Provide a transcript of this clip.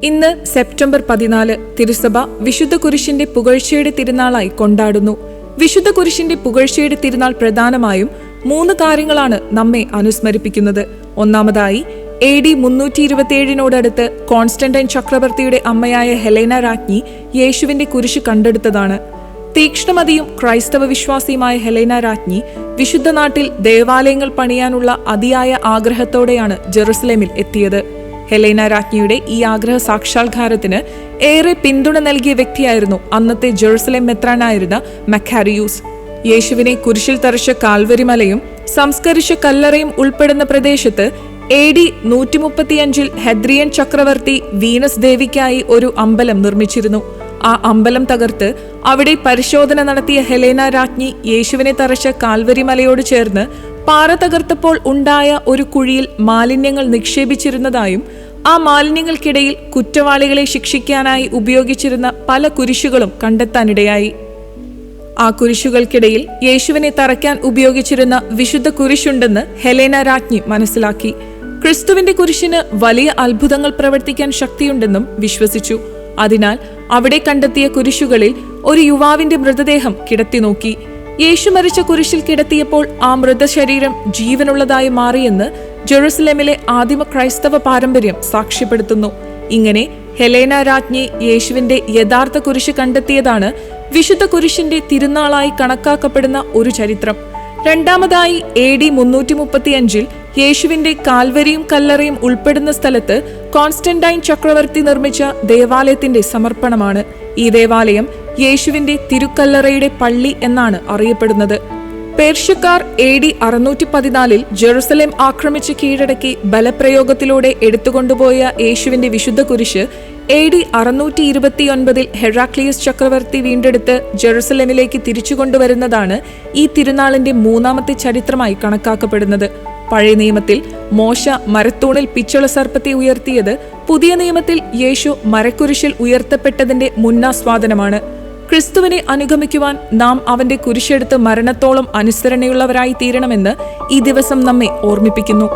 ഇന്ന് സെപ്റ്റംബർ 14 തിരുസഭ വിശുദ്ധ കുരിശിന്റെ പുകഴ്ചയുടെ തിരുനാളായി കൊണ്ടാടുന്നു. വിശുദ്ധ കുരിശിന്റെ പുകഴ്ചയുടെ തിരുനാൾ പ്രധാനമായും 3 കാര്യങ്ങളാണ് നമ്മെ അനുസ്മരിപ്പിക്കുന്നത്. ഒന്നാമതായി AD 327 കോൺസ്റ്റന്റൈൻ ചക്രവർത്തിയുടെ അമ്മയായ ഹെലേന രാജ്ഞി യേശുവിന്റെ കുരിശ് കണ്ടെടുത്തതാണ്. തീക്ഷ്ണമതിയും ക്രൈസ്തവ വിശ്വാസിയുമായ ഹെലേന രാജ്ഞി വിശുദ്ധ നാട്ടിൽ ദേവാലയങ്ങൾ പണിയാനുള്ള അതിയായ ആഗ്രഹത്തോടെയാണ് ജെറുസലേമിൽ എത്തിയത്. ഹെലേന രാജ്ഞിയുടെ ഈ ആഗ്രഹ സാക്ഷാത്കാരത്തിന് ഏറെ പിന്തുണ നൽകിയ വ്യക്തിയായിരുന്നു അന്നത്തെ ജെറുസലേം മെത്രാനായിരുന്ന മക്കാരിയൂസ്. യേശുവിനെ കുരിശിൽ തറച്ച കാൽവരി മലയും സംസ്കരിച്ച കല്ലറയും ഉൾപ്പെടുന്ന പ്രദേശത്ത് AD 135 ഹെദ്രിയൻ ചക്രവർത്തി വീനസ് ദേവിക്കായി ഒരു അമ്പലം നിർമ്മിച്ചിരുന്നു. ആ അമ്പലം തകർത്ത് അവിടെ പരിശോധന നടത്തിയ ഹെലേന രാജ്ഞി യേശുവിനെ തറച്ച കാൽവരി മലയോട് ചേർന്ന് പാറ തകർത്തപ്പോൾ ഉണ്ടായ ഒരു കുഴിയിൽ മാലിന്യങ്ങൾ നിക്ഷേപിച്ചിരുന്നതായും ആ മാലിന്യങ്ങൾക്കിടയിൽ കുറ്റവാളികളെ ശിക്ഷിക്കാനായി ഉപയോഗിച്ചിരുന്ന പല കുരിശുകളും കണ്ടെത്താനിടയായി. ആ കുരിശുകൾക്കിടയിൽ യേശുവിനെ തറയ്ക്കാൻ ഉപയോഗിച്ചിരുന്ന വിശുദ്ധ കുരിശുണ്ടെന്ന് ഹെലേന രാജ്ഞി മനസ്സിലാക്കി. ക്രിസ്തുവിന്റെ കുരിശിന് വലിയ അത്ഭുതങ്ങൾ പ്രവർത്തിക്കാൻ ശക്തിയുണ്ടെന്നും വിശ്വസിച്ചു. അതിനാൽ അവിടെ കണ്ടെത്തിയ കുരിശുകളിൽ ഒരു യുവാവിന്റെ മൃതദേഹം കിടത്തി നോക്കി. യേശു മരിച്ച കുരിശിൽ കിടത്തിയപ്പോൾ ആ മൃതശരീരം ജീവനുള്ളതായി മാറിയെന്ന് ജെറുസലേമിലെ ആദിമ ക്രൈസ്തവ പാരമ്പര്യം സാക്ഷ്യപ്പെടുത്തുന്നു. ഇങ്ങനെ ഹെലേന രാജ്ഞി യേശുവിന്റെ യഥാർത്ഥ കുരിശ് കണ്ടെത്തിയതാണ് വിശുദ്ധ കുരിശിന്റെ തിരുനാളായി കണക്കാക്കപ്പെടുന്ന ഒരു ചരിത്രം. രണ്ടാമതായി AD 335 യേശുവിന്റെ കാൽവരിയും കല്ലറയും ഉൾപ്പെടുന്ന സ്ഥലത്ത് കോൺസ്റ്റന്റൈൻ ചക്രവർത്തി നിർമ്മിച്ച ദേവാലയത്തിന്റെ സമർപ്പണമാണ്. ഈ ദേവാലയം യേശുവിന്റെ തിരുക്കല്ലറയുടെ പള്ളി എന്നാണ് അറിയപ്പെടുന്നത്. പേർഷ്യക്കാർ AD 614 ജെറുസലേം ആക്രമിച്ച് കീഴടക്കി ബലപ്രയോഗത്തിലൂടെ എടുത്തുകൊണ്ടുപോയ യേശുവിന്റെ വിശുദ്ധ കുരിശ് AD 629 ഹെറാക്ലിയസ് ചക്രവർത്തി വീണ്ടെടുത്ത് ജെറുസലേമിലേക്ക് തിരിച്ചു കൊണ്ടുവരുന്നതാണ് ഈ തിരുനാളിന്റെ 3ാമത്തെ ചരിത്രമായി കണക്കാക്കപ്പെടുന്നത്. പഴയ നിയമത്തിൽ മോശ മരത്തൂണിൽ പിച്ചള സർപ്പത്തെ ഉയർത്തിയത് പുതിയ നിയമത്തിൽ യേശു മരക്കുരിശിൽ ഉയർത്തപ്പെട്ടതിന്റെ മുന്നാസ്വാദനമാണ്. ക്രിസ്തുവിനെ അനുഗമിക്കുവാൻ നാം അവന്റെ കുരിശെടുത്ത് മരണത്തോളം അനുസരണയുള്ളവരായി തീരണമെന്ന് ഈ ദിവസം നമ്മെ ഓർമ്മിപ്പിക്കുന്നു.